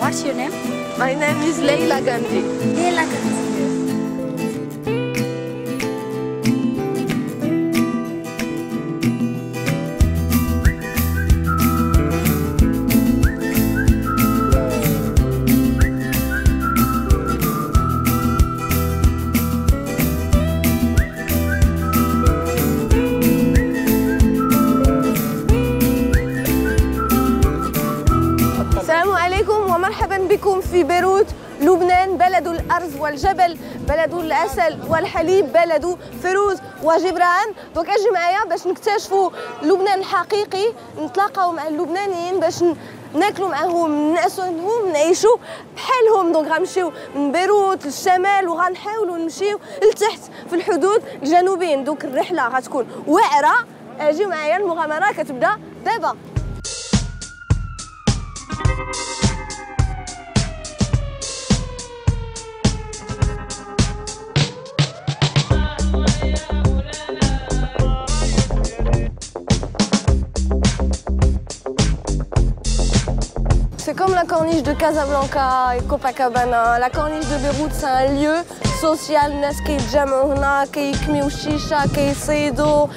What's your name? My name is Leila Gandhi. Leila Gandhi. مرحبا بكم في بيروت، لبنان، بلد الأرز والجبل، بلد العسل والحليب، بلد فيروز وجبران. دونك اجي معايا باش نكتشفوا لبنان الحقيقي، نتلاقاو مع اللبنانيين باش ناكلوا معاهم، نعسوهم، نعيشوا بحالهم. دونك غنمشيو من بيروت للشمال وغنحاولوا نمشيو لتحت في الحدود الجنوبيين. دونك الرحله غتكون واعره، اجيو معايا، المغامره كتبدا دابا. C'est comme la corniche de Casablanca et Copacabana. La corniche de Beyrouth, c'est un lieu social. الناس كيتجمعوا هنا، كيكميو الشيشة، كيصيدوا.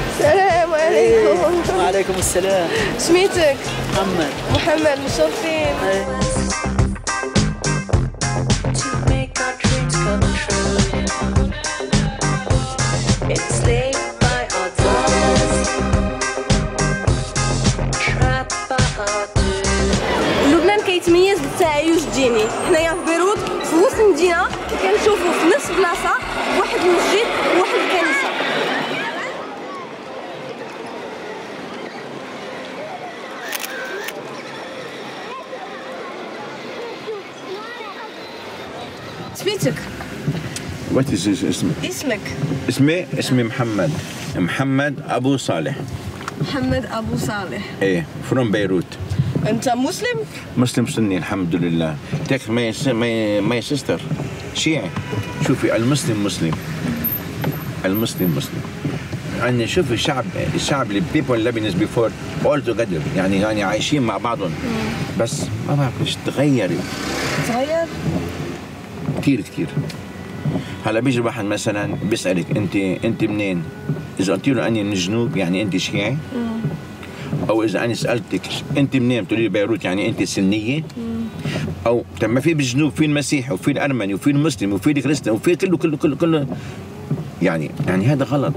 السلام عليكم. وعليكم السلام. سميتك؟ محمد. محمد، مشرفين. لبنان كيتميز بالتعايش الديني. حنايا في بيروت في وسط المدينه، كنشوفوا في نفس البلاصه واحد المسجد وواحد الكنيسه. سميتك؟ What is اسمك؟ اسمي محمد أبو صالح. محمد أبو صالح. إيه from بيروت. أنت مسلم؟ مسلم سني الحمد لله. take my sister شيعي. شوفي المسلم مسلم. يعني شوفي الشعب people Lebanese before all together، يعني عايشين مع بعضهم. بس ما بعرف ليش تغير كثير. هلا بيجي واحد مثلا بيسألك انت منين؟ اذا قلت له اني من الجنوب يعني انت شيعي؟ او اذا انا سالتك انت منين بتقولي لي بيروت يعني انت سنيه؟ او طب ما في بالجنوب في المسيحي وفي الارمني وفي المسلم وفي الكريستيان وفي كله يعني هذا غلط.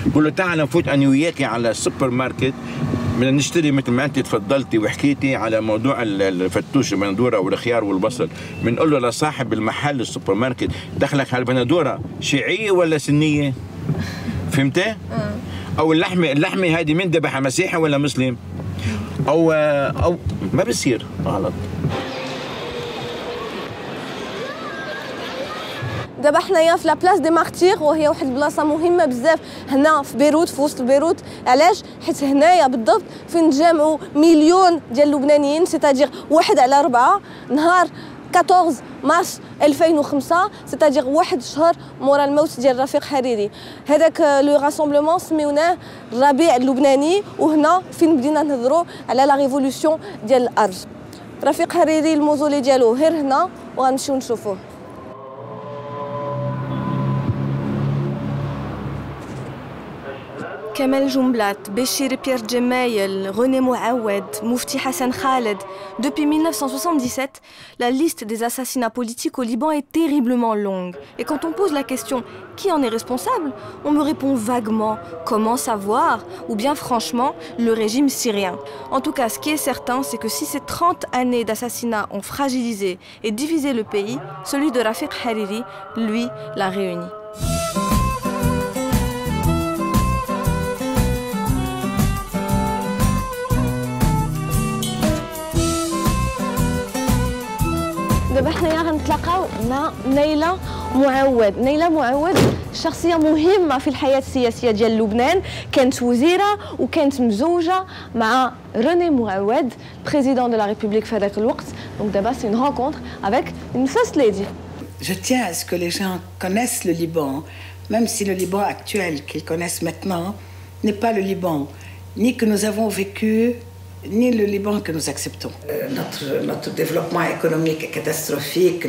بقول له تعال نفوت انا وياكي على السوبر ماركت، بدنا نشتري مثل ما انت تفضلتي وحكيتي على موضوع الفتوش البندوره والخيار والبصل، بنقول له لصاحب المحل السوبر ماركت دخلك هالبندوره شيعيه ولا سنيه؟ فهمتي؟ او اللحمه هذه من ذبحها مسيحي ولا مسلم؟ او ما بصير، غلط. دابا حنايا في لابلاص دي مارتير، وهي واحد البلاصه مهمه بزاف هنا في بيروت، في وسط بيروت. علاش؟ حيت هنايا بالضبط فين تجمعوا مليون ديال اللبنانيين، سيتادير 1/4 نهار 14 مارس 2005، سيتادير واحد شهر مورا الموت ديال رفيق حريري. هذاك لو راسومبلومون سميوناه الربيع اللبناني، وهنا فين بدينا نهضروا على لا ريفولوسيون ديال الارز. رفيق حريري الموزولي ديالو غير هنا، وغنمشيو نشوفوه. Kamel Jumblat, Béchir Pierre Djemaïel, René Mouawed, Moufti Hassan Khaled. Depuis 1977, la liste des assassinats politiques au Liban est terriblement longue. Et quand on pose la question « qui en est responsable ?», on me répond vaguement « comment savoir ?», ou bien franchement « le régime syrien ». En tout cas, ce qui est certain, c'est que si ces 30 années d'assassinats ont fragilisé et divisé le pays, celui de Rafiq Hariri, lui, l'a réuni. دابا حنايا غنتلاقاو مع نيلة معود. نيلة معود شخصية مهمة في الحياة السياسية ديال لبنان، كانت وزيرة وكانت مزوجة مع روني معود، بريزيدون دو لا ريبوبليك في هذاك الوقت. دونك دابا سي اون رونكونتر افيك اون فيرست ليدي. Je tiens à ce que les gens connaissent le Liban, même si le Liban actuel qu'ils connaissent maintenant n'est pas le Liban, ni que nous avons vécu, ni le Liban que nous acceptons. Notre développement économique est catastrophique,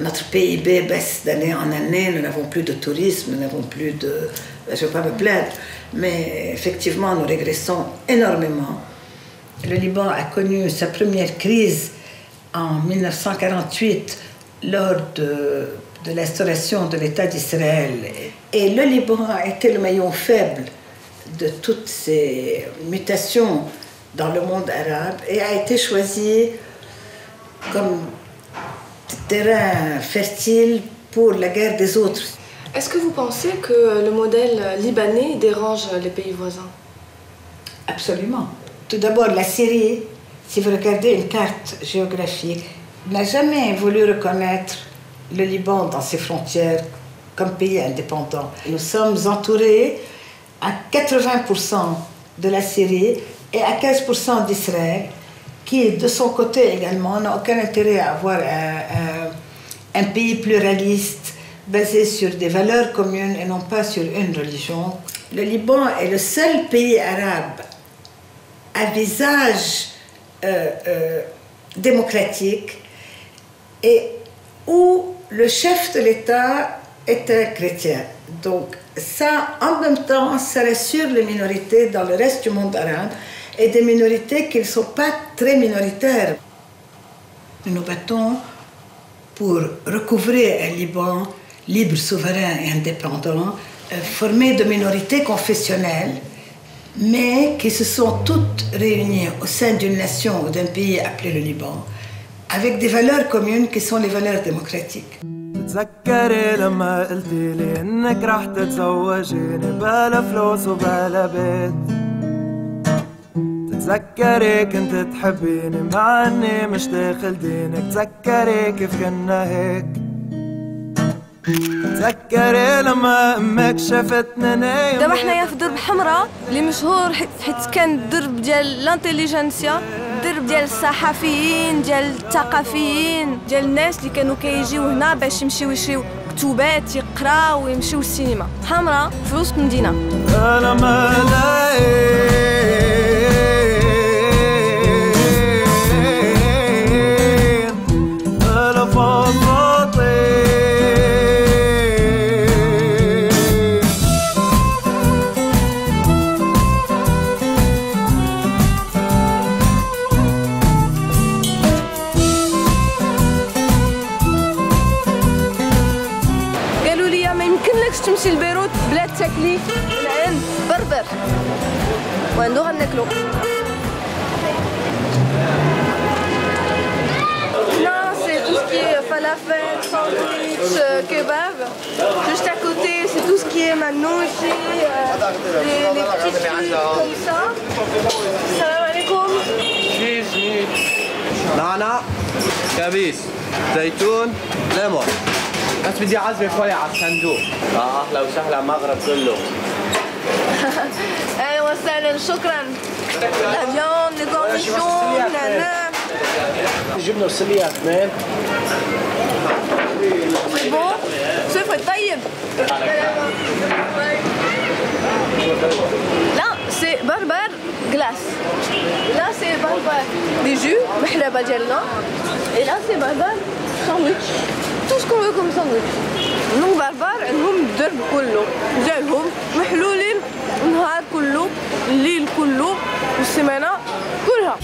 notre PIB baisse d'année en année, nous n'avons plus de tourisme, nous n'avons plus de... Je ne veux pas me plaindre, mais effectivement, nous régressons énormément. Le Liban a connu sa première crise en 1948 lors de l'instauration de l'État d'Israël. Et le Liban a été le maillon faible de toutes ces mutations dans le monde arabe et a été choisi comme terrain fertile pour la guerre des autres. Est-ce que vous pensez que le modèle libanais dérange les pays voisins? Absolument. Tout d'abord, la Syrie, si vous regardez une carte géographique, n'a jamais voulu reconnaître le Liban dans ses frontières comme pays indépendant. Nous sommes entourés à 80% de la Syrie et à 15% d'Israël, qui, de son côté également, n'a aucun intérêt à avoir un pays pluraliste, basé sur des valeurs communes et non pas sur une religion. Le Liban est le seul pays arabe à visage démocratique et où le chef de l'État est un chrétien. Donc ça, en même temps, ça rassure les minorités dans le reste du monde arabe et des minorités qui ne sont pas très minoritaires. Nous nous battons pour recouvrir un Liban libre, souverain et indépendant, formé de minorités confessionnelles, mais qui se sont toutes réunies au sein d'une nation ou d'un pays appelé le Liban, avec des valeurs communes qui sont les valeurs démocratiques. تتذكري لما قلتي لي انك رح تتزوجيني بلا فلوس وبلا بيت. تتذكري كنت تحبيني مع اني مش داخل دينك. تذكري كيف كنا هيك. تذكري لما امك شافتنا نايم. دابا حنايا في درب حمراء اللي مشهور حيت كان الدرب ديال لانتيليجنسيا، الدرب ديال الصحفيين، ديال الثقافيين، ديال الناس اللي كانوا كيجيو هنا باش يمشيو يشريو كتوبات يقراو ويمشيو للسينما. حمراء في وسط المدينه. انا ما تمشي لبيروت بلا تاكلي من عند بربر وعندو غناكلو. Non, c'est tout ce qui est falafel, sandwich, kebab. Juste à côté, c'est tout ce qui est manouchi, les petites frites comme ça. Salam alaikum. نعناع كبيس زيتون ليمون بس بدي عزمة فوية على الصندوق. أهلا وسهلا مغرب كله. أهلا وسهلا شكرا. لا viande, les cornichons, nana. جبنة وسلية اثنين. C'est bon? صفر طيب. Là, c'est barbar glace. Là, c'est barbar des jus, محلبة ديالنا. Et là, c'est barbar sandwich. Tout ce qu'on veut comme sandwich. نو بربر عندهم الدرب كله ديالهم محلولين النهار كله الليل كله والسيمانه كلها.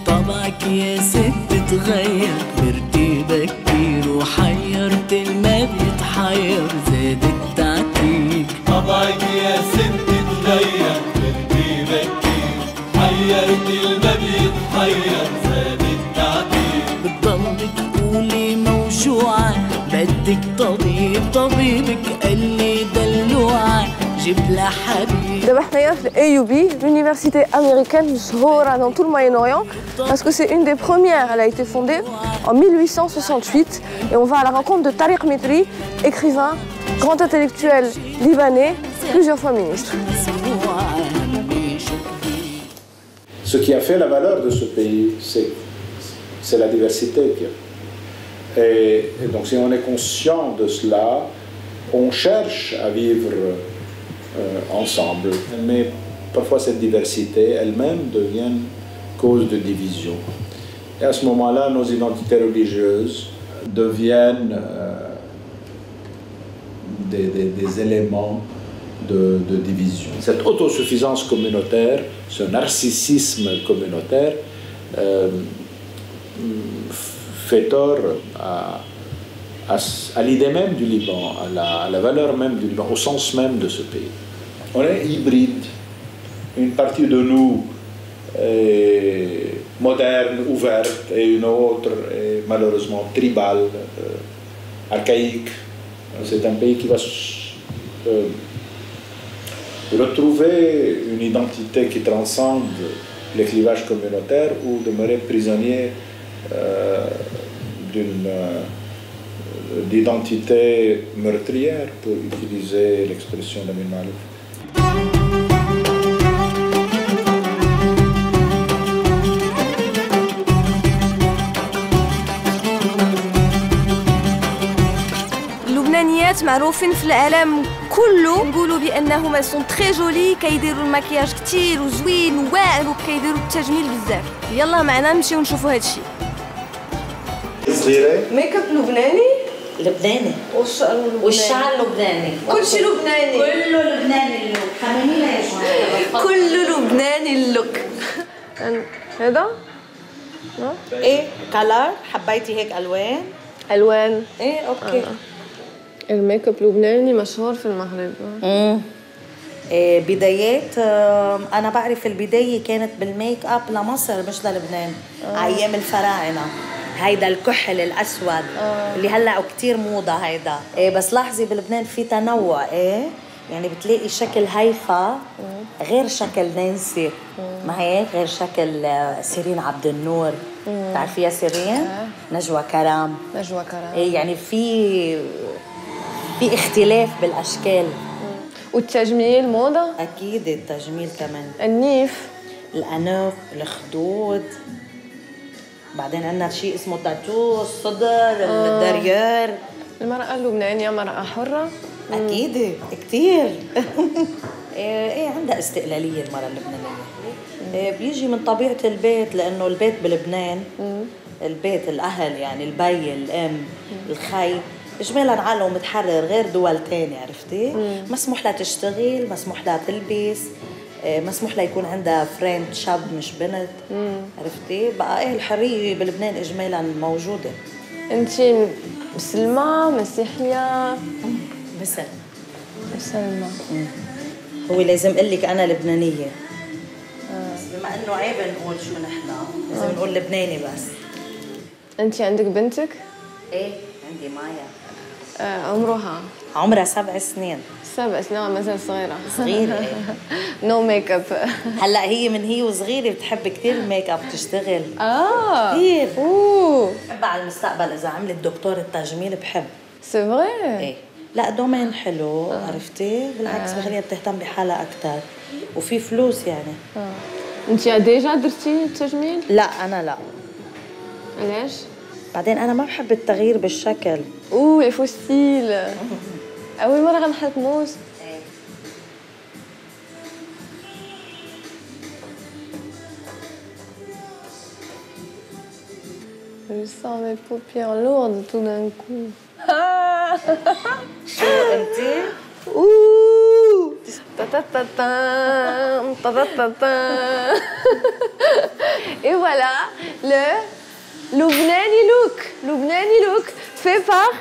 طبعك يا ست تغير ترتيبك كتير وحيرت ما بيتحير زاد التعتيق. طبعك يا ست تغير ترتيبك كتير حيرت ما بيتحير زاد التعتيق. بتضلك تقولي موجوعة بدك طبيب طبيبك قال لي دلوعة جيب لها حبيب. دابا حنايا في AUB, l'université américaine مشهورة dans tout le Moyen-Orient parce que c'est une des premières. Elle a été fondée en 1868 et on va à la rencontre de Tariq Mitri, écrivain, grand intellectuel libanais, plusieurs fois ministre. Ce qui a fait la valeur de ce pays, c'est la diversité. Et donc si on est conscient de cela, on cherche à vivre ensemble. Mais parfois cette diversité elle-même devient cause de division. Et à ce moment-là, nos identités religieuses deviennent des éléments de division. Cette autosuffisance communautaire, ce narcissisme communautaire fait tort à l'idée même du Liban, à la valeur même du Liban, au sens même de ce pays. On est hybride. Une partie de nous est moderne, ouverte, et une autre est malheureusement tribale, archaïque. C'est un pays qui va retrouver une identité qui transcende les clivages communautaires ou demeurer prisonnier d'identité meurtrière, pour utiliser l'expression d'Amin Malouf. اللبنانيات معروفين في العالم كله نقولوا بانهم سون تري جولي، كيديروا المكياج كتير وزوين وواعر وكيديروا التجميل بزاف. يلا معنا نمشيو نشوفوا هادشي. صغيرة ميك اب لبناني؟ لبناني والشعر لبناني، كل شيء لبناني، كله لبناني اللوك. خمنينا يا جماعه كله لبناني اللوك. هذا؟ ايه كلر، حبيتي هيك الوان؟ الوان ايه اوكي. الميك اب لبناني مشهور في المغرب. بدايات انا بعرف البدايه كانت بالميك اب لمصر مش للبنان. ايام الفراعنه هيدا الكحل الاسود اللي هلا كتير موضه هيدا. بس لاحظي بلبنان في تنوع. يعني بتلاقي شكل هيفا غير شكل نانسي، ما هيك غير شكل سيرين عبد النور. بتعرفيها سيرين؟ نجوى كرام. نجوى كرام. يعني في اختلاف بالاشكال. والتجميل موضه؟ اكيد التجميل كمان. النيف، الانوف، الخدود. بعدين عندنا شيء اسمه تاتو، الصدر، الدريار. المرأة اللبنانية مرأة حرة؟ أكيد كتير. إيه عندها استقلالية المرأة اللبنانية. بيجي من طبيعة البيت، لأنه البيت بلبنان البيت الأهل يعني البي الأم الخي إجمالاً عقله متحرر غير دول تانية. عرفتي؟ مسموح لها تشتغل، مسموح لها تلبس، مسموح لها يكون عندها فريند شاب مش بنت. عرفتي؟ بقى ايه الحرية بلبنان اجمالا موجودة. انتي مسلمة مسيحية؟ مسلمة. هو لازم اقول لك انا لبنانية. بما انه عيب نقول شو نحن، لازم نقول لبناني بس. انتي عندك بنتك؟ ايه عندي مايا. عمرها 7 سنين. 7 سنين ما زالت صغيرة. نو ميك اب. هلا هي وصغيرة بتحب كثير الميك اب، تشتغل كثير. بحب على المستقبل اذا عملت دكتور التجميل بحب. سي فري؟ ايه لا دومين حلو. عرفتي؟ بالعكس بخليها بتهتم بحالها اكثر وفي فلوس يعني. انتي ديجا درتي التجميل؟ لا انا لا. ليش؟ بعدين انا ما بحب التغيير بالشكل. لي فوستيل. اول مره غنحط موس. Je sens mes paupières lourdes tout d'un coup. شو انتي؟ Et voilà le Lubnani look fait par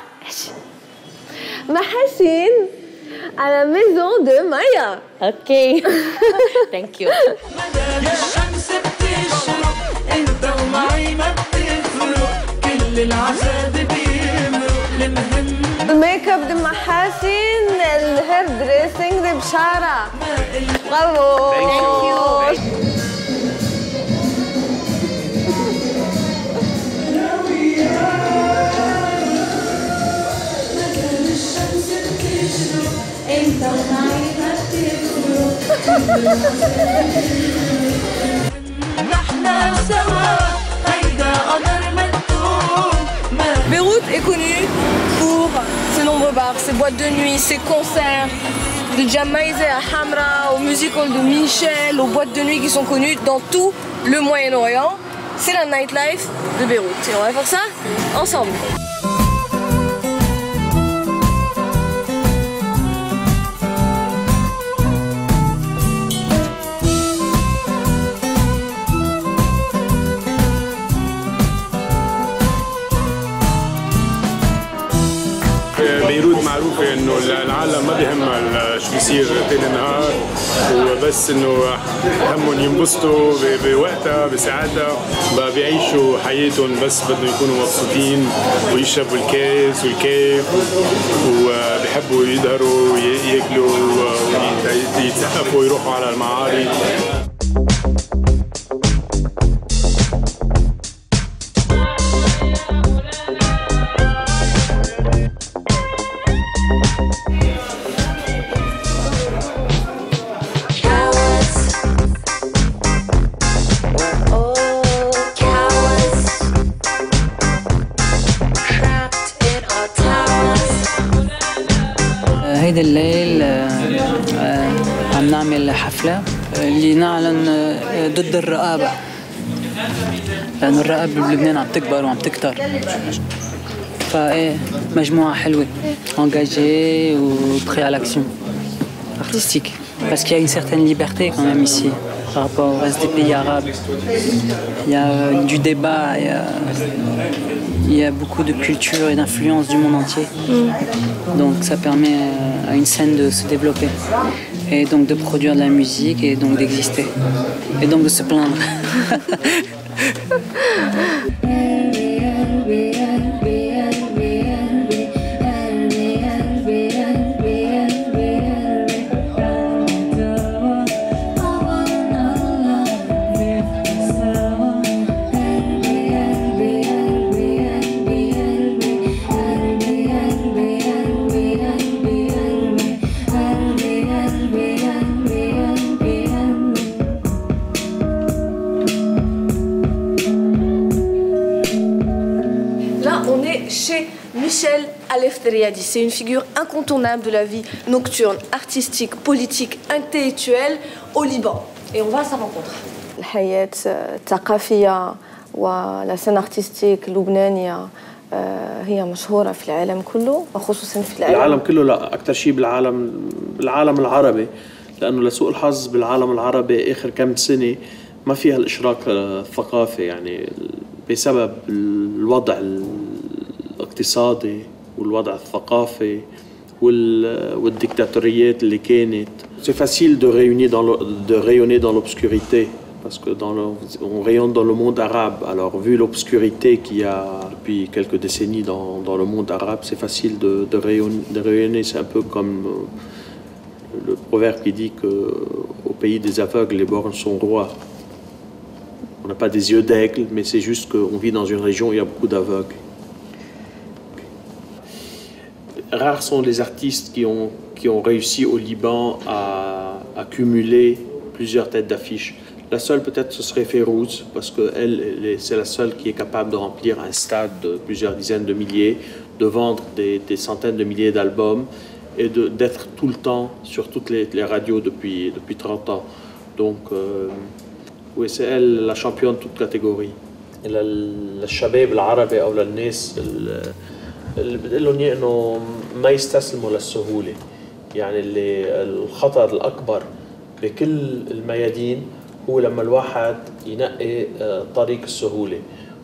Mahassine à la maison de Maya. Ok. Thank you. الشمس بتشرق انت ومعي ما بتفرق، كل العذاب بيمرق المهم. الميك اب دي محاسن، الهير دريسنج دي بشارة. برافو. Thank you. انت ومعي ما بتفرق، نحن سوا هيدا قدر مكتوب. بيروت ces boîtes de nuit, ces concerts, de Jamaïse à Hamra, aux musicals de Michel, aux boîtes de nuit qui sont connues dans tout le Moyen-Orient. C'est la nightlife de Beyrouth. Et on va faire ça ensemble. بيروت معروفة انه العالم ما بيهمها شو بيصير تاني نهار وبس انه همهم ينبسطوا بوقتها بساعتها بقى بيعيشوا حياتهم بس بدهم يكونوا مبسوطين ويشربوا الكاس والكيف وبيحبوا يظهروا وياكلوا ويتسقفوا ويروحوا على المعارض. هيدا الليل عم نعمل حفلة اللي نعلن ضد الرقابة لأنه الرقابة بلبنان عم تكبر وعم تكتر فإيه مجموعة حلوة engagée ou prêt à l'action artistique parce qu'il y a une certaine liberté quand même ici par rapport au reste des pays arabes. Il y a du débat, il y a beaucoup de culture et d'influence du monde entier. Donc ça permet à une scène de se développer et donc de produire de la musique et donc d'exister et donc de se plaindre. Chez Michel Aleftériadi. C'est une figure incontournable de la vie nocturne, artistique, politique, intellectuelle au Liban. Et on va à sa rencontre. الحياة الثقافية ولا سين ارتستيك اللبنانية هي مشهورة في العالم كله وخصوصا في العالم كله. لا أكثر شيء بالعالم العربي لأنه لسوء الحظ بالعالم العربي آخر كم سنة ما فيها الإشراك الثقافي يعني بسبب الوضع الاقتصادي والوضع الثقافي والديكتاتوريات اللي كانت. C'est facile de rayonner dans l'obscurité parce que on rayonne dans le monde arabe. Alors vu l'obscurité qu'il y a depuis quelques décennies dans le monde arabe, c'est facile de rayonner. C'est un peu comme le proverbe qui dit qu'au pays des aveugles, les bornes sont rois. On n'a pas des yeux d'aigle, mais c'est juste qu'on vit dans une région où il y a beaucoup d'aveugles. Rares sont les artistes qui ont réussi au Liban à cumuler plusieurs têtes d'affiche. La seule peut-être ce serait Férouz, parce que c'est la seule qui est capable de remplir un stade de plusieurs dizaines de milliers, de vendre des centaines de milliers d'albums et d'être tout le temps sur toutes les radios depuis 30 ans. Donc oui, c'est elle la championne de toute catégorie. للشباب العربي أو للناس اللي بقول لهم إنه ما يستسلموا للسهولة. يعني الخطر الأكبر بكل الميادين هو لما الواحد ينقي طريق السهولة.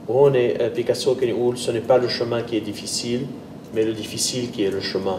وهون بيكاسو كان يقول ce n'est pas le chemin qui est difficile, mais le difficile qui est le chemin.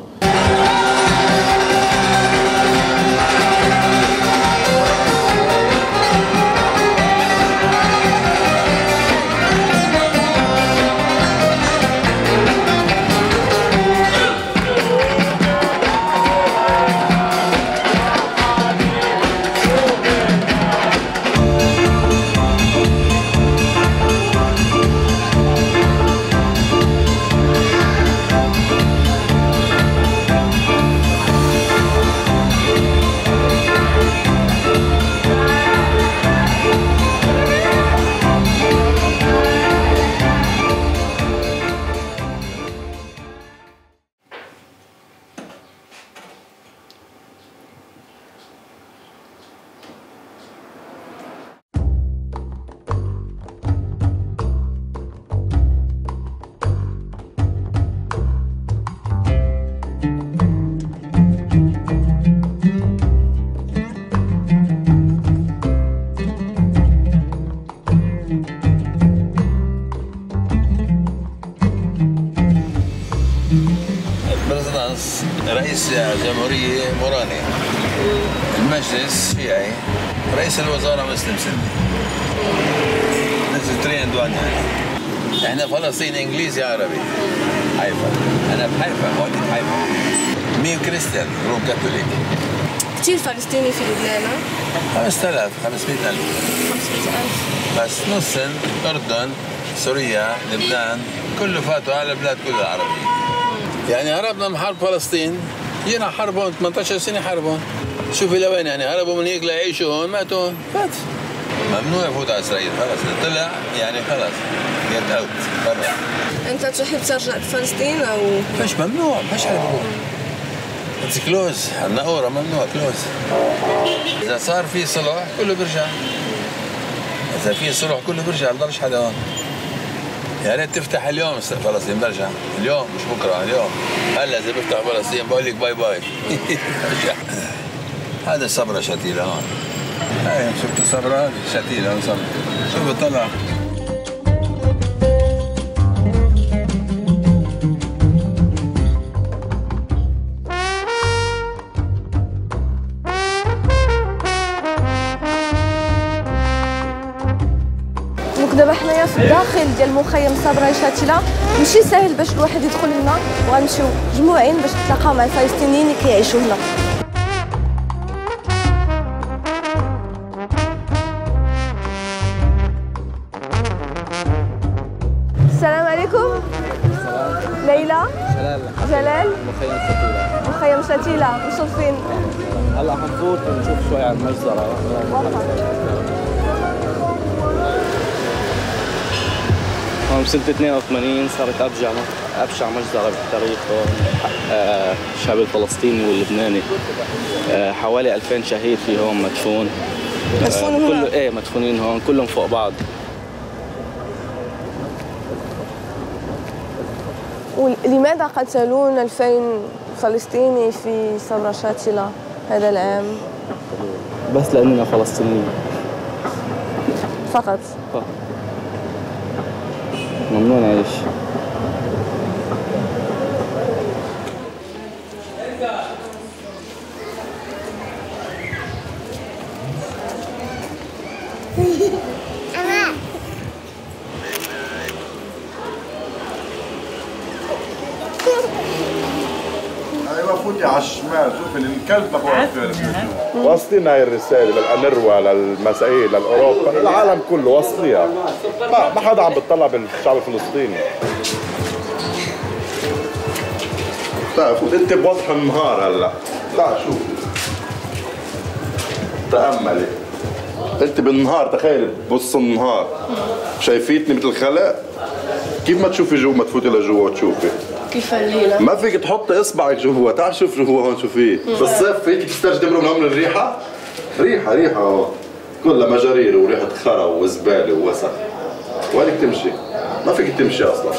فرنسا رئيس الجمهورية موراني، المجلس شيعي، رئيس الوزراء مسلم سني. نزل دوان يعني. احنا فلسطين انجليزي عربي. حيفا، انا بحيفا، مواليد حيفا. 100 كريستيان روم كاثوليك. كثير فلسطيني في لبنان؟ 5000 500,000 بس نصن اردن سوريا لبنان كله فاتوا على البلاد كلها العربية. يعني هربنا من حرب فلسطين، جينا حربهم 18 سنة حربهم. شوفي لوين يعني هربوا من هيك ليعيشوا هون ماتوا هون فات. ممنوع يفوت على اسرائيل خلص، اذا طلع يعني خلص جيت اوت برا. انت تحب ترجع لفلسطين او؟ مش ممنوع، مش حربوا. اتس كلوز، النقورة ممنوع كلوز. إذا صار في صلح كله بيرجع. إذا في صلح كله بيرجع، ما بضلش حدا هون. يا ريت تفتح اليوم فلسطين برجع، اليوم مش بكره، اليوم. هلا إذا بفتح فلسطين بقول لك باي باي. هذا صبرة شتيلة هون. هاي شفت صبرة شتيلة هون صبرة. شوف طلع. دابا حنايا في الداخل ديال مخيم صبرا شتيلة، ماشي ساهل باش الواحد يدخل هنا، وغنمشيو مجموعين باش نتلاقاو مع الفلسطينيين اللي كيعيشوا هنا. السلام عليكم. ليلى. جلال. مخيم شتيلة. مخيم شتيلة، وصل فين؟ هلا حنفوت ونشوف شوي على المجزرة. هون بسنة 82 صارت أبشع مجزرة بالتاريخ الشعب الفلسطيني واللبناني. حوالي 2000 شهيد في هون مدفون. هنا؟ ايه مدفونين هون كلهم فوق بعض. ولماذا قتلون 2000 فلسطيني في صبرا شتيلة هذا العام؟ بس لأننا فلسطينيين فقط. ممنوع نعيش. ايوه فوتي على الشمال، شوفي الكلب واقف. واصلين هاي الرساله للانروا للمسائل للاوروبا العالم كله وصليها. ما حدا عم بيطلع بالشعب الفلسطيني. تعرفوا انت بوضح النهار هلا، لا شوفي تأملي انت بالنهار، تخيل بوسط النهار شايفيتني مثل خلق، كيف ما تشوفي جوا ما تفوتي لجوا وتشوفي كيف الليلة؟ ما فيك تحطي اصبعك جوا، تعال شوف جوا هون شوفيه. بالصيف فيك تستجدي من الريحة، ريحة هون كلها مجارير وريحة خرا وزبالة ووسخ، وينك تمشي؟ ما فيك تمشي اصلا.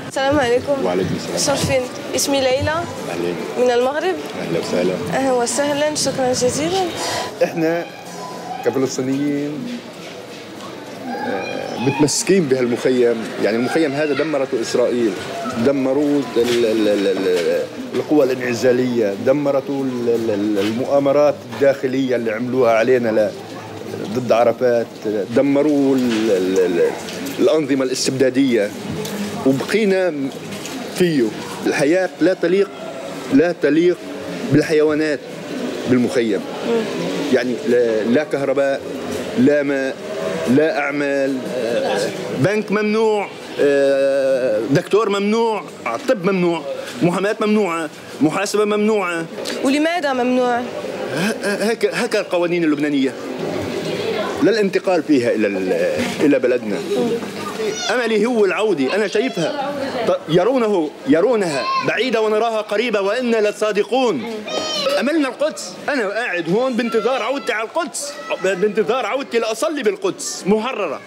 السلام عليكم. وعليكم السلام. شرفين، اسمي ليلى. أهلين. من المغرب. اهلا وسهلا. اهلا وسهلا، شكرا جزيلا. احنا كفلسطينيين متمسكين بهالمخيم، يعني المخيم هذا دمرته اسرائيل، دمروه القوى الانعزاليه، دمرته المؤامرات الداخليه اللي عملوها علينا ضد عرفات، دمروا الانظمه الاستبداديه وبقينا فيه. الحياه لا تليق بالحيوانات بالمخيم، يعني لا كهرباء، لا ماء، لا أعمال، بنك ممنوع، دكتور ممنوع، طب ممنوع، محاماة ممنوعة، محاسبة ممنوعة. ولماذا ممنوع؟ هكا القوانين اللبنانية، لا الانتقال فيها إلى بلدنا. أملي هو العودة، أنا شايفها يرونها بعيدة ونراها قريبة وإنا لصادقون. أملنا القدس، أنا قاعد هون بانتظار عودتي على القدس، بانتظار عودتي لأصلي بالقدس محررة.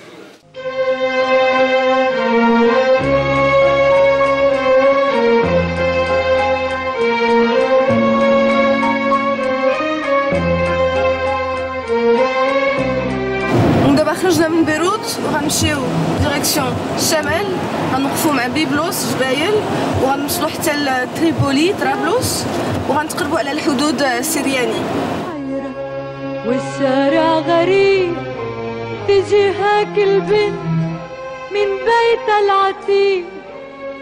خرجنا من بيروت وغنمشيو ديريكسيون الشمال، غنوقفوا مع بيبلوس جبايل وغنوصلوا حتى لتريبولي طرابلس وغنتقربوا على الحدود السرياني. والشارع غريب تجي هاك البنت من بيت العتيق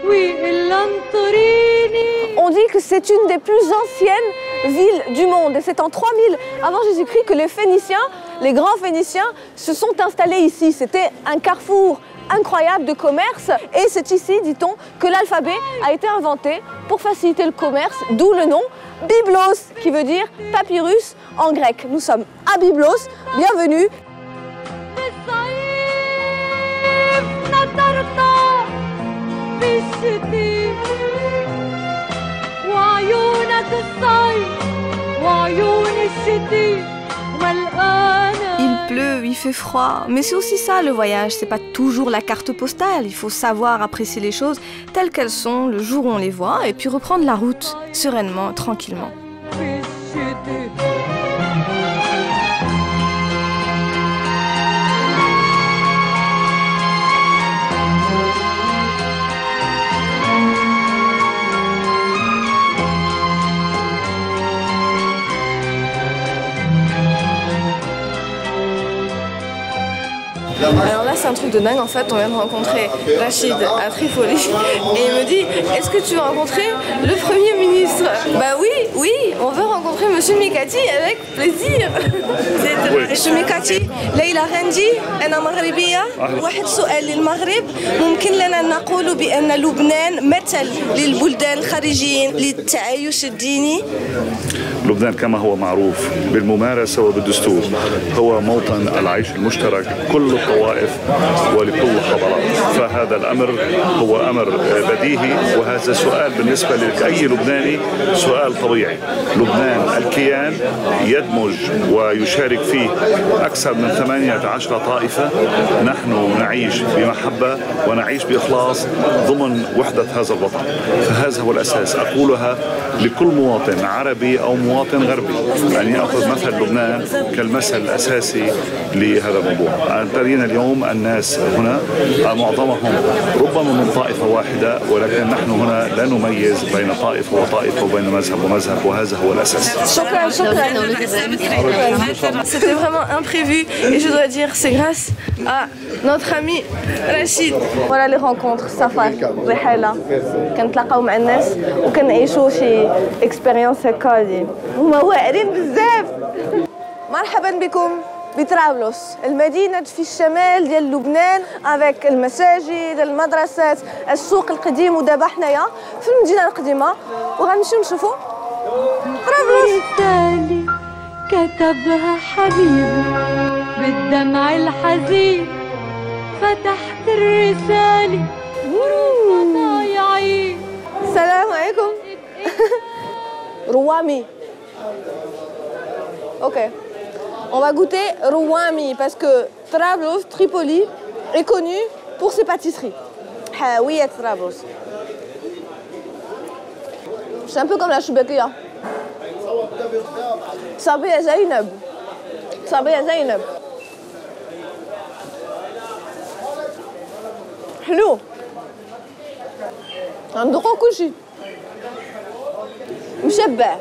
ويقول انطريني. On dit que c'est une des plus anciennes villes du monde. Et c'est en 3000 avant Jésus-Christ que les Phéniciens, les grands Phéniciens, se sont installés ici. C'était un carrefour incroyable de commerce. Et c'est ici, dit-on, que l'alphabet a été inventé pour faciliter le commerce, d'où le nom Byblos, qui veut dire papyrus en grec. Nous sommes à Byblos, bienvenue. Il pleut, il fait froid, mais c'est aussi ça le voyage, c'est pas toujours la carte postale, il faut savoir apprécier les choses telles qu'elles sont le jour où on les voit et puis reprendre la route sereinement, tranquillement. Alors là c'est un truc de dingue, en fait on vient de rencontrer Rachid à Tripoli et il me dit est-ce que tu veux rencontrer le Premier ministre? Bah oui, on veut rencontrer Monsieur Mikati avec plaisir. Monsieur Mikati, Leila Rendi, أنا مغربية. واحد سؤال للمغرب، ممكن لنا نقول بأن لبنان مثل للبلدان الخارجيين للتعايش الديني؟ لبنان كما هو معروف بالممارسة وبالدستور هو موطن العيش المشترك كل الطوائف ولكل الحضارات، فهذا الأمر هو أمر بديهي، وهذا سؤال بالنسبة لأي لبناني سؤال طبيعي. لبنان الكيان يدمج ويشارك فيه أكثر من 18 طائفة، نحن نعيش بمحبة ونعيش بإخلاص ضمن وحدة هذا الوطن، فهذا هو الأساس. أقولها لكل مواطن عربي أو مواطن غربي أن يأخذ مثل لبنان كالمثل الأساسي لهذا الموضوع. ترين اليوم الناس هنا معظمهم ربما من طائفة واحدة، ولكن نحن هنا لا نميز بين طائفة وطائفة وبين مذهب ومذهب، وهذا هو الأساس. شكرا. C'était vraiment imprévu et je dois dire c'est grâce à notre ami Rachid. Voilà les rencontres, سفر رحلة كنتلاقاو مع الناس وكنعيشوا شي اكسبيريونس هكا هما واعرين بزاف. مرحبا بكم بطرابلس، المدينة في الشمال ديال لبنان، avec المساجد، المدرسات، السوق القديم، ودابا حنايا في المدينة القديمة وغنمشيو نشوفوا طرابلس. كتبها حبيبي بالدمع الحزين، فتحت الرسالة وروح ضايعين. السلام عليكم. روامي. Ok. On va goûter Rouami parce que Trablos, Tripoli, est connu pour ses pâtisseries. Haouiyat Trablos. C'est un peu comme la choubakia. Sabia Zainab. Sabia Zainab. حلو. ندوقو كلشي. مشبع.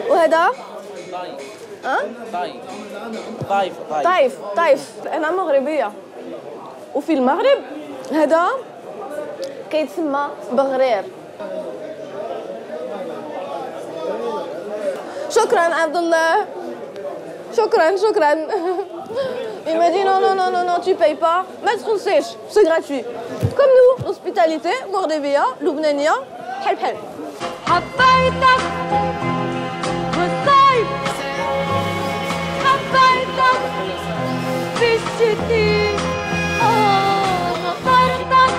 وهذا؟ طايف. أنا مغربية. وفي المغرب هذا كيتسمى بغرير. شكرا عبد الله. شكرا. Il m'a dit non, tu payes pas. ما تخلصيش, c'est gratuit. Comme nous, l'hospitalité, مغربية, لبنانية, بحال. حبيتك بالصيف، حبيتك بالشتي، نطرتك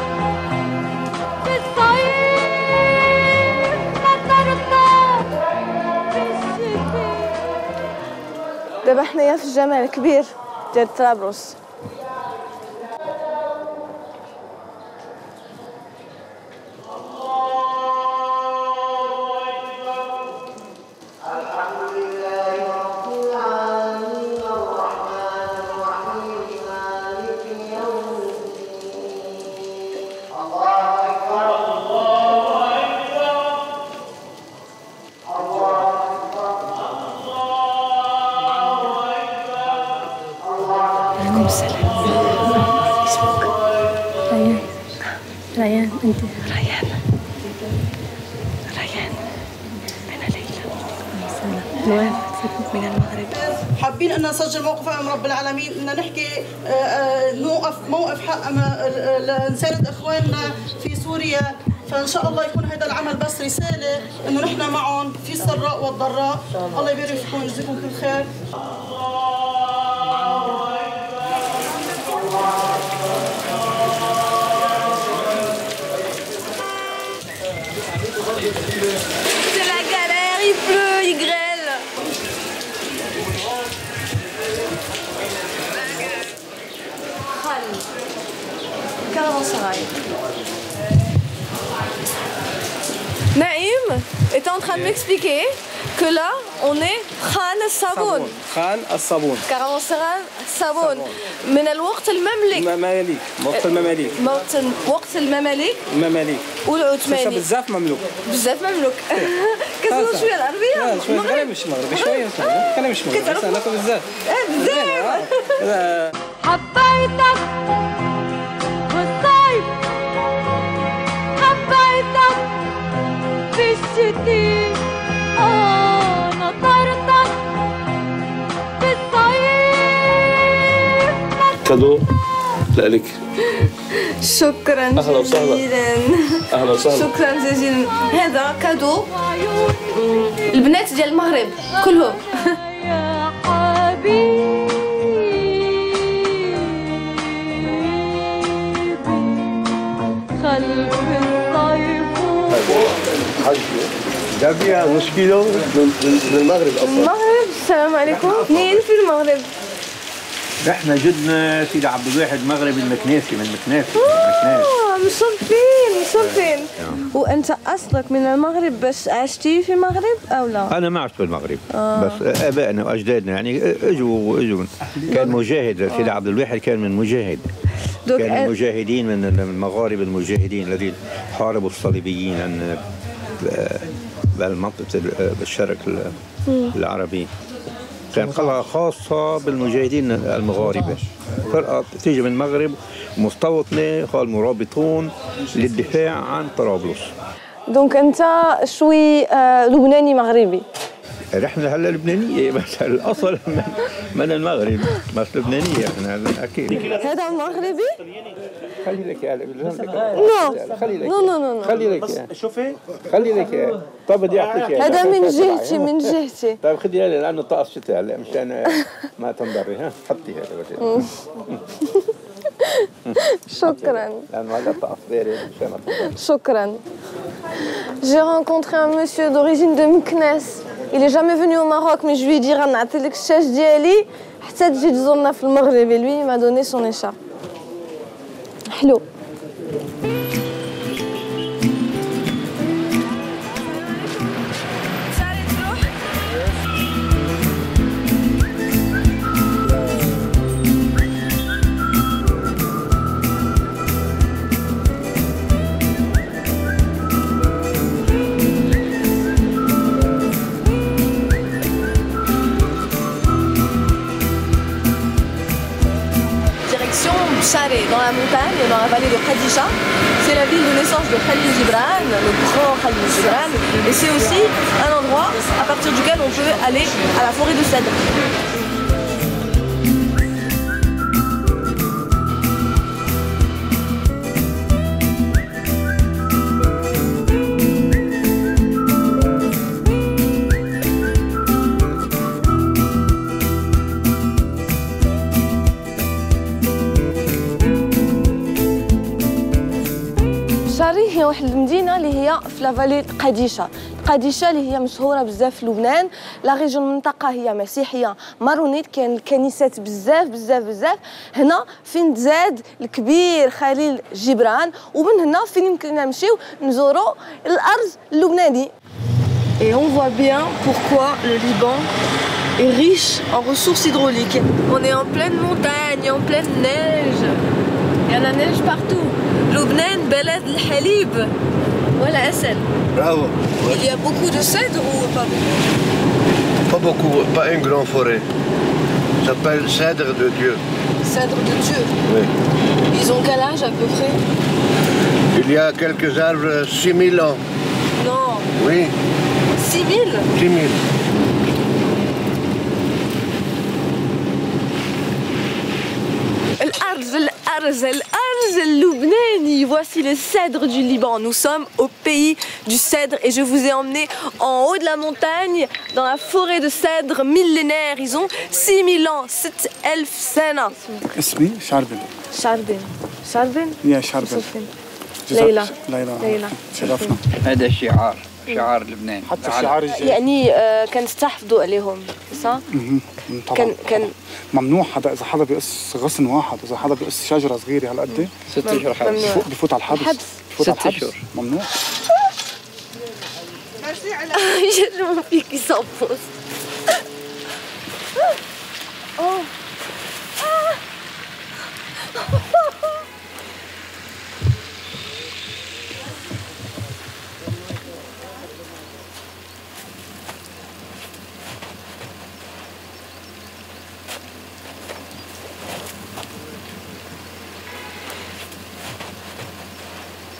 بالصيف، نطرتك بالشتي. دابا حنايا في الجامع الكبير ديال طرابلس. من المغرب. حابين ان نسجل موقف امام رب العالمين، ان نحكي نوقف موقف حق لنساند اخواننا في سوريا، فان شاء الله يكون هذا العمل بس رساله انه نحن معهم في السراء والضراء. الله يبارك فيكم ويجزيكم كل خير. C'est la galère, il pleut, il grêle. Khan, caravansérail. Naïm était en train de m'expliquer que là, on est Khan Saboun. Khan Saboun. Caravansérail Saboun. من الوقت المملك. مماليك. وقت المماليك. وقت المماليك. المماليك. والعثماني. بزاف مملوك. بزاف مملوك. كتقول شويه العربيه؟ لا شويه العربيه مش مغربي شويه كلام مش مغربي بس انا بزاف. بزاف. حبيتك بالصيف، حبيتك في الشتاء، نطرتك في الصيف. كادو لك. شكرا جزيلا. اهلا وسهلا. شكرا جزيلا. هذا كادو البنات ديال المغرب كلهم. يا حبيبي خلف الصيف. ده فيها مشكله من المغرب اصلا. المغرب. السلام عليكم. منين في المغرب؟ احنا جدنا سيدي عبد الواحد مغربي المكناسي من مكناسي. مصرفين. وانت اصلك من المغرب بس عشتي في المغرب او لا؟ انا ما عشت في المغرب. بس ابائنا واجدادنا يعني اجوا كان مجاهد. سيدي عبد الواحد كان من مجاهد. كان المجاهدين من المغاربه المجاهدين الذين حاربوا الصليبيين عن بالمنطقه بالشرق العربي. كان قلعة خاصة بالمجاهدين المغاربة، فرقة تيجي من المغرب مستوطنة قال مرابطون للدفاع عن طرابلس. دونك أنت شوي لبناني مغربي. احنا هلا لبنانية بس الاصل من المغرب بس لبنانية احنا اكيد. هذا مغربي؟ خلي لك يا نو خلي لك يا شوفي خلي لك يا. طب بدي اعطيك هذا من جهتي. طيب خذي لانه طقس شتاء هلا مشان ما تنضري. ها حطي هذا بدي. شكرا. لانه هذا طقس بارد مشان ما تنضري. شكرا. J'ai rencontré un monsieur d'origine de Meknès. Il est jamais venu au Maroc, mais je lui ai dit غنعطي لك الشاش ديالي حتى تجي تزورنا في المغرب. Et lui il m'a donné son écharpe. حلو. Charé, dans la montagne, dans la vallée de Khadija. C'est la ville de naissance de Khalil Gibran, le grand Khalil Gibran. Et c'est aussi un endroit à partir duquel on peut aller à la forêt de cèdre. شاري هي واحد المدينة اللي هي في لافالي قديشة. قديشة اللي هي مشهورة بزاف في لبنان. لا ريجون المنطقة هي مسيحية مارونيت، كاين الكنيسات بزاف. هنا فين تزاد الكبير خليل جبران، ومن هنا فين يمكن نمشيو نزورو الأرض اللبناني. Et on voit bien pourquoi le Liban est riche en ressources hydrauliques. On est en pleine montagne, en pleine neige. Il y a la neige partout. Lubnan, Beled, le Halib. Voilà, Hassan. Bravo. Il y a beaucoup de cèdres ou pas beaucoup? Pas beaucoup, pas une grande forêt. Ça s'appelle cèdre de Dieu. Cèdre de Dieu? Oui. Ils ont quel âge à peu près? Il y a quelques arbres 6000 ans. Non. Oui. 6000? 6000. الأرز اللبناني. Voici le cèdre du Liban. Nous sommes au pays du cèdre et je vous ai emmené en haut de la montagne, dans la forêt de cèdre millénaire. Ils ont 6000 ans, 6000 سنة. اسمي شاربن. شاربن؟ يا شاربن. ليلى. شرفنا. هذا شعار لبنان. حتى الشعار يعني كان تحفظوا عليهم صح؟ طبعا. كان ممنوع حدا اذا حدا بيقص غصن واحد، اذا حدا بيقص شجره صغيره هالقد 6 أشهر حبس. بفوت على الحبس. بفوت على الحبس. ممنوع. يجرموا فيكي صبوس.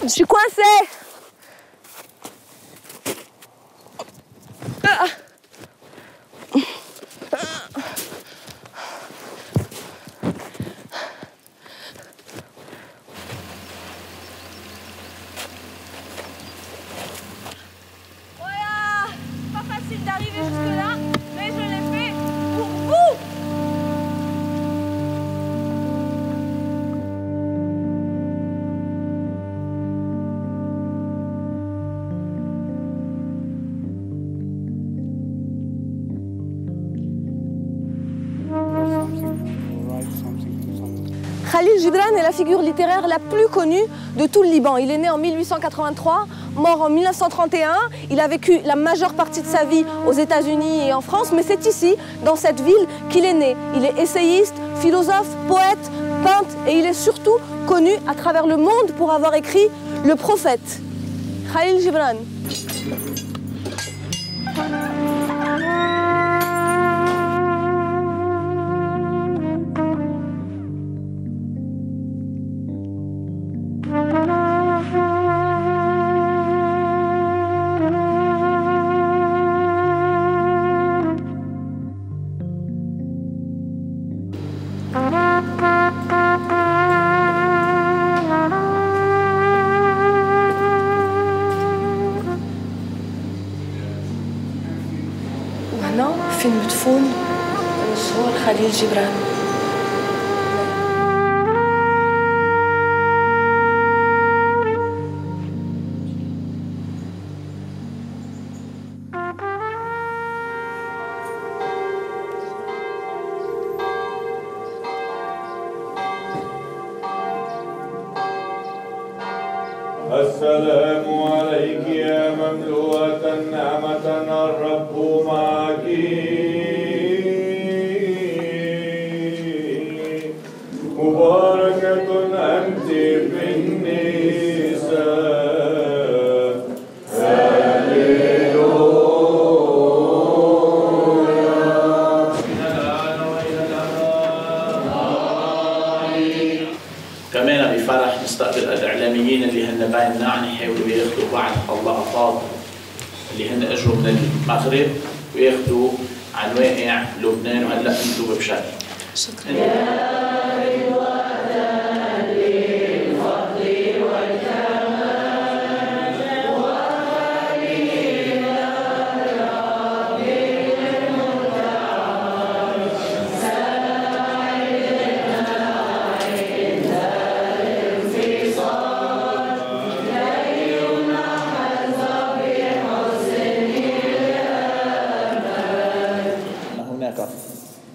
Je suis coincée. Pas facile d'arriver jusque-là, mais je l'ai fait pour vous. Khalil Gibran est la figure littéraire la plus connue de tout le Liban. Il est né en 1883, mort en 1931. Il a vécu la majeure partie de sa vie aux États-Unis et en France, mais c'est ici, dans cette ville, qu'il est né. Il est essayiste, philosophe, poète, peintre et il est surtout connu à travers le monde pour avoir écrit Le Prophète. Khalil Gibran. وهنا فين مدفون صور خليل جبران. السلام عليك يا مملوءة نعمة الرب معك مباركة أنت في النساء كمان بفرح نستقبل الإعلاميين اللي هن بايننا عم يحاولوا ياخذوا بعض اللقطات اللي هن اجوا من المغرب وياخذوا عن واقع لبنان وهلا انتم بشكل. شكرا.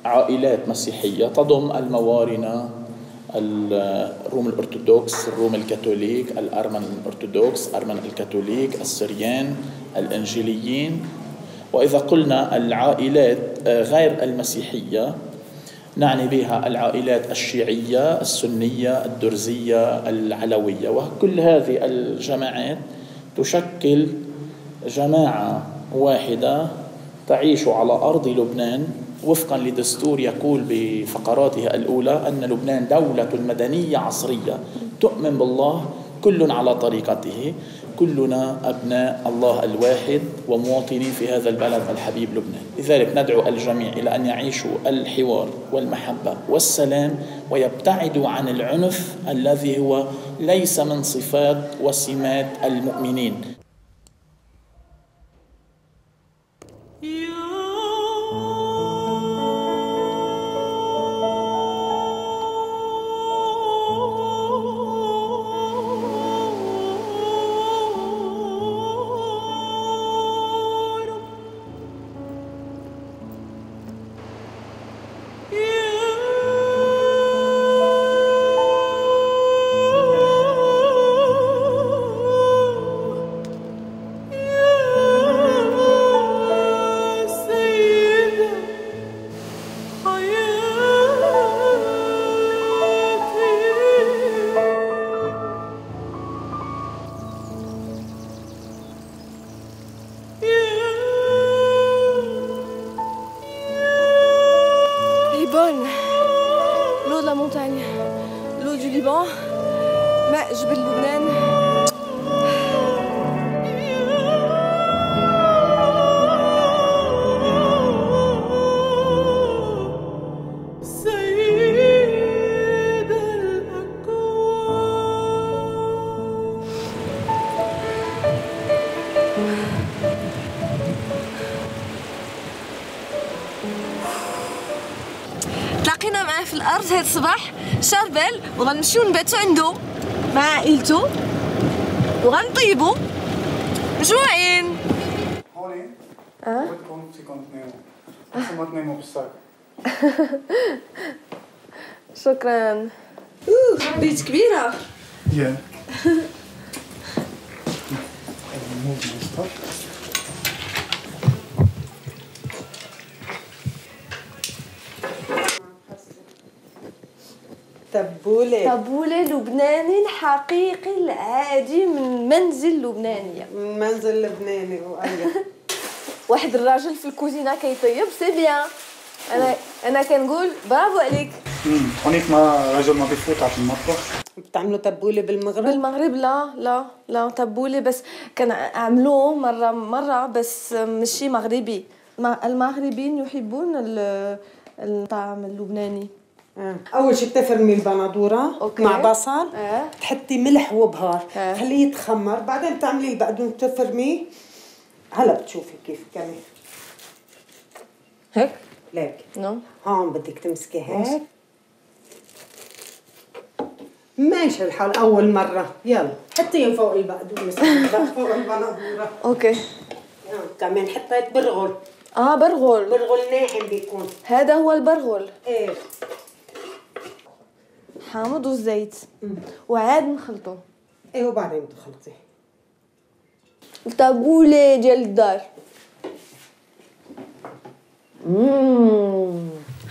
عائلات مسيحية تضم الموارنة، الروم الأرثوذكس، الروم الكاثوليك، الأرمن الأرثوذكس، الأرمن الكاثوليك، السريان، الإنجيليين. وإذا قلنا العائلات غير المسيحية نعني بها العائلات الشيعية، السنية، الدرزية، العلوية، وكل هذه الجماعات تشكل جماعة واحدة تعيش على أرض لبنان وفقا لدستور يقول بفقراته الأولى أن لبنان دولة مدنية عصرية تؤمن بالله كل على طريقته، كلنا أبناء الله الواحد ومواطنين في هذا البلد الحبيب لبنان. لذلك ندعو الجميع إلى أن يعيشوا الحوار والمحبة والسلام ويبتعدوا عن العنف الذي هو ليس من صفات وسمات المؤمنين. L'eau de la montagne, l'eau du Liban, ماء جبل لبنان. تلاقينا معاه في الارض هذا الصباح شاربل وغنمشيو نباتو عنده مع عائلته وغنطيبو مجموعين. هوني بدكم فيكم تناموا بس ما تناموا بالساق. شكرا. بيت كبيرة. تبولة لبناني الحقيقي العادي من منزل لبنانية. من منزل لبناني واحد الراجل في الكوزينة كيطيب سي بيان. أنا كنقول برافو عليك. هونيك ما راجل ما بيفوت على المطبخ. بتعملوا تبولة بالمغرب؟ بالمغرب لا تبولة بس كان عملوه مرة بس ماشي مغربي. المغربيين يحبون الطعام اللبناني. اول شيء بتفرمي البندوره مع بصل، تحطي ملح وبهار، خليه يتخمر، بعدين بتعملي البقدونس بتفرميه. هلا بتشوفي كيف كمان هيك ليك نو هون بدك تمسكي هيك. ماشي الحال اول مره. يلا حطيه فوق البقدونس فوق البندوره. اوكي كمان حطيت برغل. برغل ناعم بيكون. هذا هو البرغل. ايه حامض والزيت وعاد نخلطو. ايه وبعدين بتخلطيه. التبولة ديال الدار.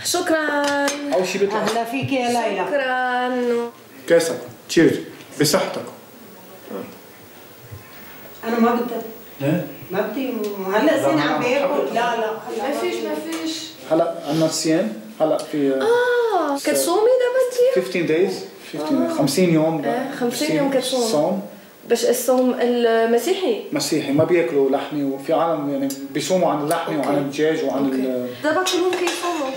شكرا. أول شي بيطلع. أهلا فيك يا ليلى. شكرا. كاسك تشيرز بصحتك. أنا ما بدي. ليه؟ ما بدي. هلا سين عم باكل. لا ما فيش. هلا عندنا صيام هلا في. كتصومي دابا انتي؟ 15 days 50 يوم. 50 يوم كتصوم. صوم. باش الصوم المسيحي ما بياكلوا لحمه، وفي عالم يعني بيصوموا عن اللحمه وعن الدجاج وعن دابا كلهم كيصوموا.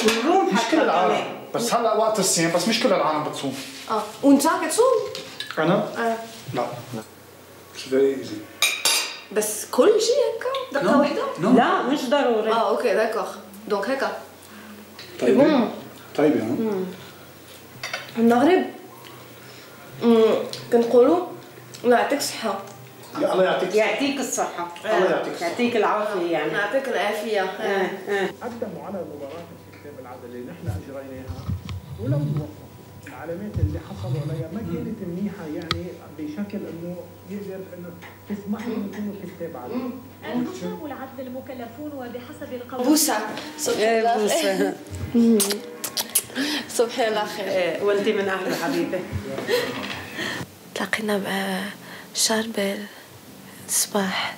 والروم مش كل العالم بس هلا وقت الصيام، بس مش كل العالم بتصوم. وانت كتصوم؟ انا؟ لا مش فيري ايزي. بس كل شيء هكا دقه واحده؟ لا مش ضروري. اوكي داكوغ دونك هكا. طيب المغرب كنقولوا الله يعطيك الصحة. الله يعطيك الصحة. الله يعطيك العافية يعني. يعطيك العافية. قدموا على المباراة في كتاب العدل اللي نحن أجريناها ولو موفق. العلامات اللي حصلوا عليها ما كانت منيحة يعني بشكل إنه يقدر إنه تسمح لهم يكونوا كتاب عدل. الحكام والعدل المكلفون وبحسب القانون. بوسة. صبحي على خير. وانتي من اهل حبيبي. تلاقينا مع شاربل الصباح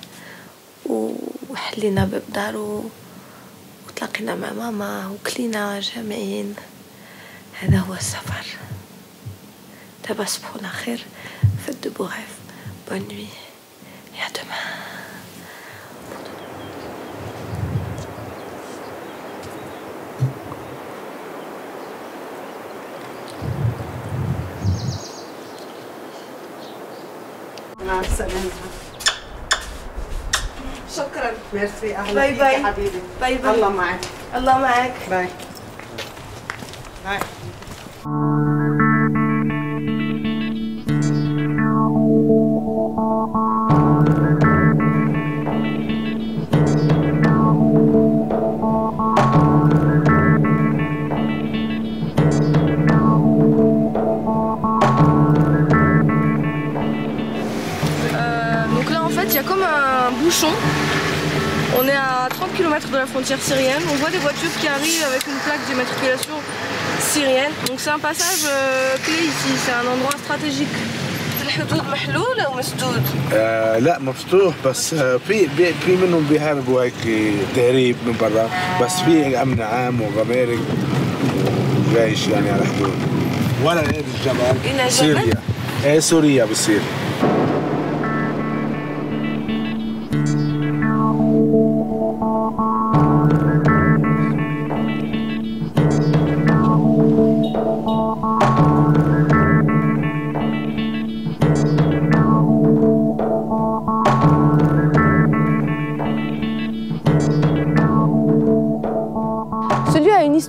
وحلينا باب دارو وتلاقينا مع ماما وكلينا جامعين. هذا هو السفر. دابا صبحوا على خير في الدبوغيف. bonne nuit et à demain. مع السلامة. شكرا. ميرسي أهلا باي فيك باي. يا حبيبي. باي باي. الله معك. الله معك. باي. باي. Donc là en fait il y a comme un bouchon. On est à 30 km de la frontière syrienne. On voit des voitures qui arrivent avec une plaque d'immatriculation syrienne. Donc c'est un passage clé ici, c'est un endroit stratégique. الحدود محلولة أو مسدود؟ لا مفتوح بس في منهم بيهربوا هيك تهريب من برا بس في امن عام وغمارك وجيش يعني على الحدود ولا هذا الجبل سوريا ايه سوريا بصير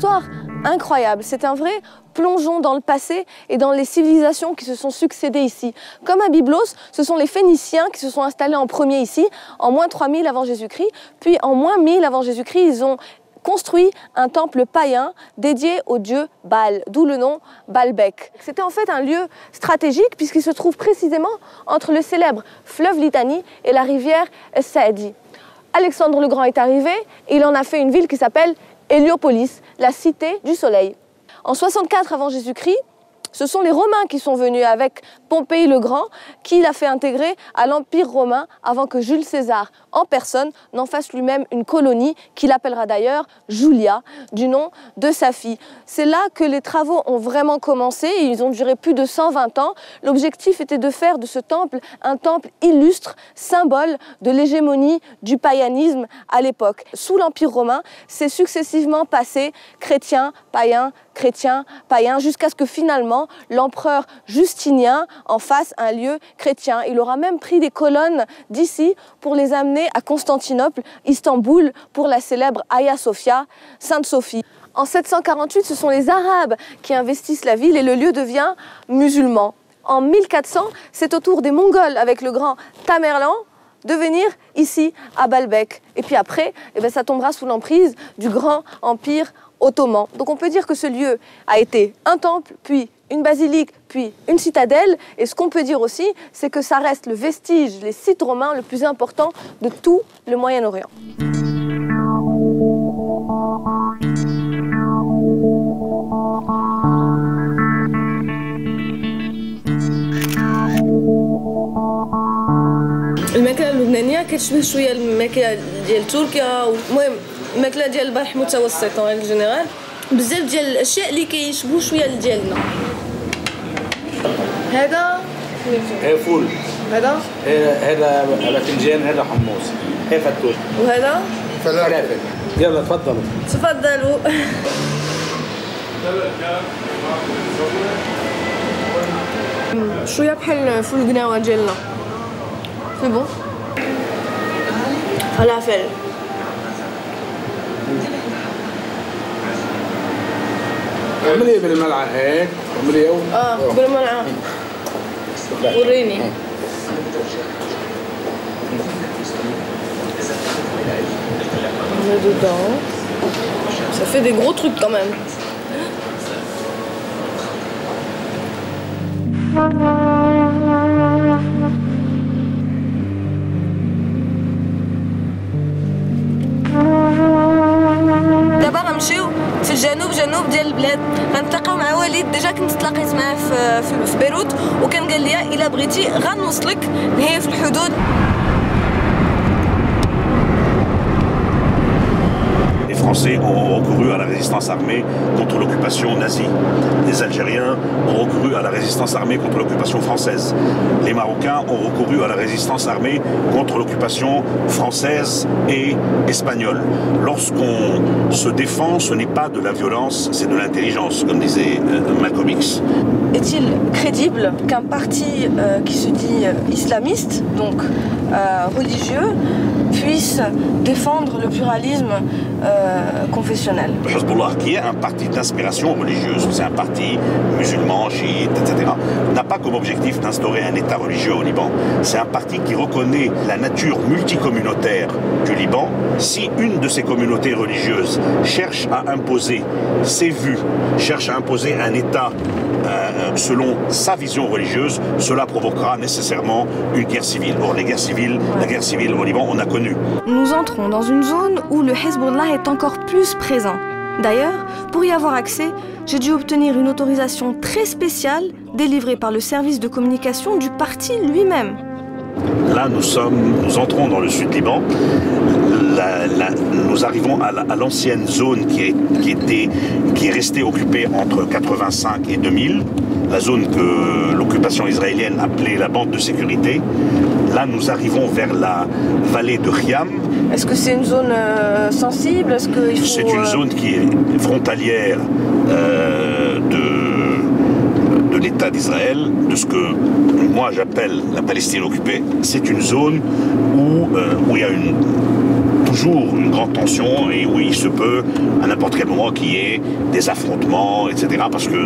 Histoire incroyable. C'est un vrai plongeon dans le passé et dans les civilisations qui se sont succédées ici. Comme à Byblos, ce sont les Phéniciens qui se sont installés en premier ici, en moins 3000 avant Jésus-Christ. Puis en moins 1000 avant Jésus-Christ, ils ont construit un temple païen dédié au dieu Baal, d'où le nom Baalbek. C'était en fait un lieu stratégique puisqu'il se trouve précisément entre le célèbre fleuve Litanie et la rivière Saadi. Alexandre le Grand est arrivé et il en a fait une ville qui s'appelle Héliopolis, la cité du soleil. En 64 avant Jésus-Christ, ce sont les Romains qui sont venus avec Pompéi le Grand, qui l'a fait intégrer à l'Empire romain avant que Jules César, en personne, n'en fasse lui-même une colonie qu'il appellera d'ailleurs Julia, du nom de sa fille. C'est là que les travaux ont vraiment commencé, et ils ont duré plus de 120 ans. L'objectif était de faire de ce temple un temple illustre, symbole de l'hégémonie du païanisme à l'époque. Sous l'Empire romain, c'est successivement passé chrétien, païen, chrétien, païen, jusqu'à ce que finalement l'empereur Justinien en fasse un lieu chrétien. Il aura même pris des colonnes d'ici pour les amener à Constantinople, Istanbul, pour la célèbre Hagia Sophia, Sainte Sophie. En 748, ce sont les Arabes qui investissent la ville et le lieu devient musulman. En 1400, c'est au tour des Mongols, avec le grand Tamerlan, de venir ici à Baalbek. Et puis après, ça tombera sous l'emprise du grand empire ottoman. Donc on peut dire que ce lieu a été un temple, puis une basilique, puis une citadelle. Et ce qu'on peut dire aussi, c'est que ça reste le vestige, les sites romains le plus important de tout le Moyen-Orient. الماكله اللبنانيه كتشبه شويه الماكله ديال تركيا المهم الماكله ديال البحر المتوسط ان جينيرال بزاف ديال الاشياء اللي كيشبهوا شويه ديالنا هذا فول هذا باذنجان هذا حمص هي فتوش وهذا فلافل يلا تفضلوا تفضلوا شويه بحال فول القناوه ديالنا سي بون فلافل اعملي بالملعقه هيك اعملي بالملعقه وريني on met dedans ça fait des gros trucs quand même دابا غنمشيو في الجنوب ديال البلاد غنتلاقاو مع وليد ديجا كنت تلاقيت معاه في بيروت وكان قال لي الا بغيتي غنوصلك هي في الحدود. Français ont recouru à la résistance armée contre l'occupation nazie. Les Algériens ont recouru à la résistance armée contre l'occupation française. Les Marocains ont recouru à la résistance armée contre l'occupation française et espagnole. Lorsqu'on se défend, ce n'est pas de la violence, c'est de l'intelligence, comme disait Malcolm X. Est-il crédible qu'un parti qui se dit islamiste, donc religieux, puisse défendre le pluralisme confessionnel? Le Hezbollah, qui est un parti d'inspiration religieuse, c'est un parti musulman, chiite, etc., n'a pas comme objectif d'instaurer un État religieux au Liban. C'est un parti qui reconnaît la nature multicommunautaire du Liban. Si une de ces communautés religieuses cherche à imposer ses vues, cherche à imposer un État selon sa vision religieuse, cela provoquera nécessairement une guerre civile. Or, la guerre civile au Liban, on a connu. Nous entrons dans une zone où le Hezbollah est encore plus présent. D'ailleurs, pour y avoir accès, j'ai dû obtenir une autorisation très spéciale délivrée par le service de communication du parti lui-même. Là, nous entrons dans le sud Liban. Nous arrivons à l'ancienne zone qui est restée occupée entre 85 et 2000, la zone que l'occupation israélienne appelait la bande de sécurité. Là, nous arrivons vers la vallée de Khiam. Est-ce que c'est une zone sensible? C'est une zone qui est frontalière de l'État d'Israël, de ce que moi j'appelle la Palestine occupée. C'est une zone où il y a toujours une grande tension et où il se peut à n'importe quel moment qu'il y ait des affrontements, etc. Parce que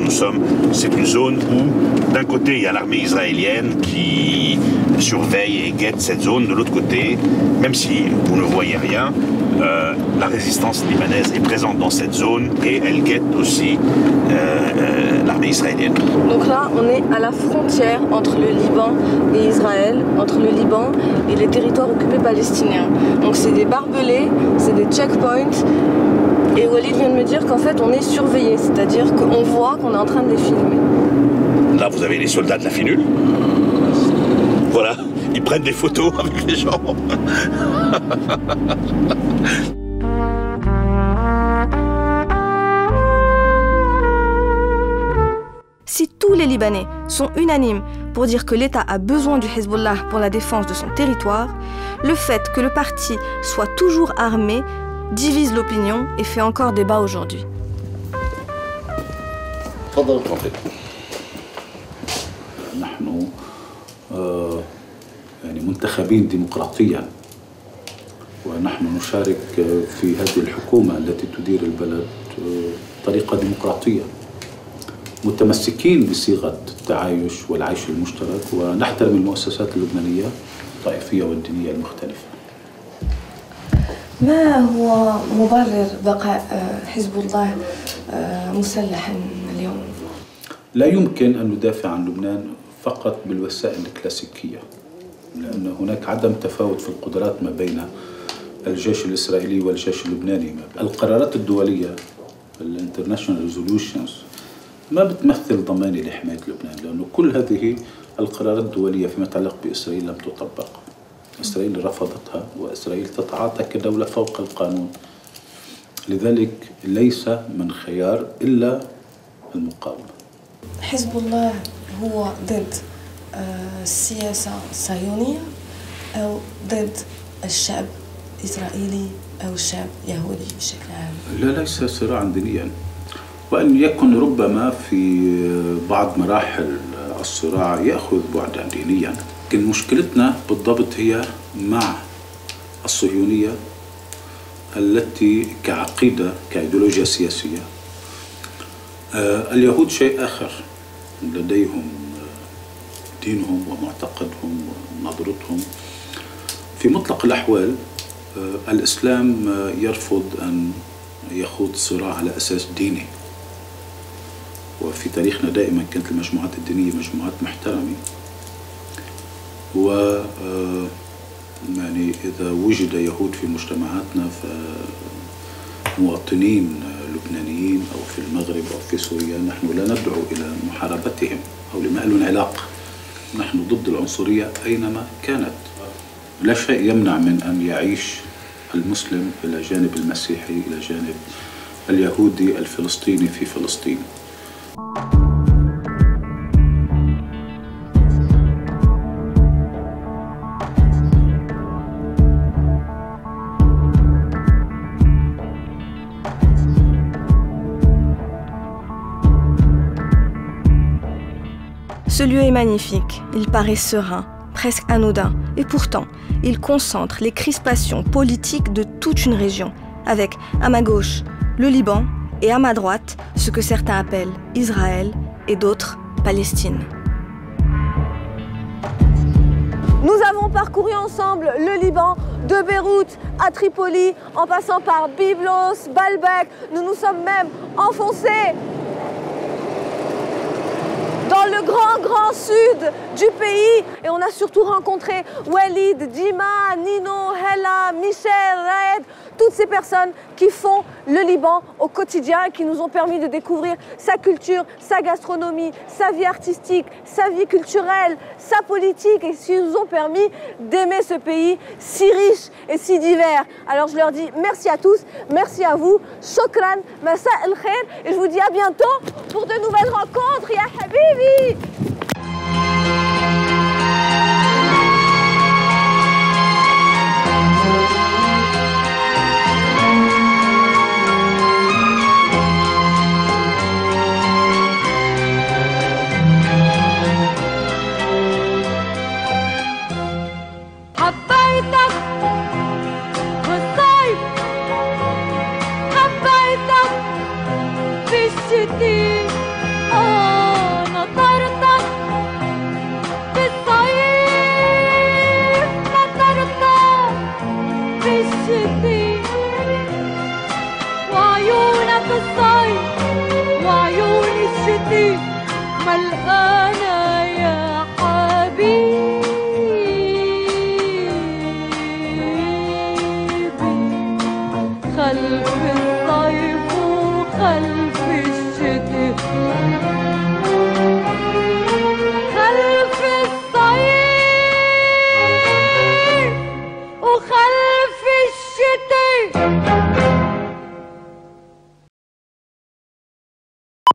c'est une zone où d'un côté il y a l'armée israélienne qui surveille et guette cette zone, de l'autre côté, même si vous ne voyez rien, la résistance libanaise est présente dans cette zone et elle guette aussi l'armée israélienne. Donc là, on est à la frontière entre le Liban et Israël, entre le Liban et les territoires occupés palestiniens. Donc c'est des barbelés, c'est des checkpoints. Et Walid vient de me dire qu'en fait, on est surveillé, c'est-à-dire qu'on voit qu'on est en train de les filmer. Là, vous avez les soldats de la finule. Voilà, ils prennent des photos avec les gens. Si tous les Libanais sont unanimes pour dire que l'État a besoin du Hezbollah pour la défense de son territoire, le fait que le parti soit toujours armé divise l'opinion et fait encore débat aujourd'hui. يعني منتخبين ديمقراطيا ونحن نشارك في هذه الحكومة التي تدير البلد بطريقة ديمقراطية متمسكين بصيغة التعايش والعيش المشترك ونحترم المؤسسات اللبنانية الطائفية والدينية المختلفة. ما هو مبرر بقاء حزب الله مسلحا اليوم؟ لا يمكن أن ندافع عن لبنان فقط بالوسائل الكلاسيكية، لأن هناك عدم تفاوت في القدرات ما بين الجيش الإسرائيلي والجيش اللبناني. القرارات الدولية الانترناشونال ريزولوشنز ما بتمثل ضماني لحماية لبنان، لأنه كل هذه القرارات الدولية فيما يتعلق بإسرائيل لم تطبق. إسرائيل رفضتها وإسرائيل تتعاطى كدولة فوق القانون، لذلك ليس من خيار إلا المقاومة. حزب الله هو ضد السياسة الصهيونية أو ضد الشعب الإسرائيلي أو الشعب اليهودي بشكل عام؟ لا، ليس صراعا دينيا، وأن يكن ربما في بعض مراحل الصراع يأخذ بعدا دينيا، لكن مشكلتنا بالضبط هي مع الصهيونية التي كعقيدة كإيديولوجيا سياسية. اليهود شيء آخر، لديهم دينهم ومعتقدهم ونظرتهم. في مطلق الأحوال الإسلام يرفض أن يخوض صراع على أساس ديني، وفي تاريخنا دائما كانت المجموعات الدينية مجموعات محترمة، و يعني إذا وجد يهود في مجتمعاتنا فمواطنين لبنانيين أو في المغرب أو في سوريا نحن لا ندعو إلى محاربتهم أو لما لهم علاقة. نحن ضد العنصرية أينما كانت. لا شيء يمنع من أن يعيش المسلم إلى جانب المسيحي إلى جانب اليهودي الفلسطيني في فلسطين. Ce lieu est magnifique, il paraît serein, presque anodin, et pourtant, il concentre les crispations politiques de toute une région, avec à ma gauche le Liban et à ma droite ce que certains appellent Israël et d'autres Palestine. Nous avons parcouru ensemble le Liban, de Beyrouth à Tripoli, en passant par Byblos, Baalbek. Nous nous sommes même enfoncés dans le grand sud du pays. Et on a surtout rencontré Walid, Dima, Nino, Hella, Michel, Raed, toutes ces personnes qui font le Liban au quotidien, qui nous ont permis de découvrir sa culture, sa gastronomie, sa vie artistique, sa vie culturelle, sa politique, et qui nous ont permis d'aimer ce pays si riche et si divers. Alors je leur dis merci à tous, merci à vous, shukran, masa el khair, et je vous dis à bientôt pour de nouvelles rencontres, ya habibi. حبيتك بالصيف حبيتك بالشتي نطرتك بالصيف نطرتك بالشتي وعيونك الصيف وعيوني الشتي ملقانة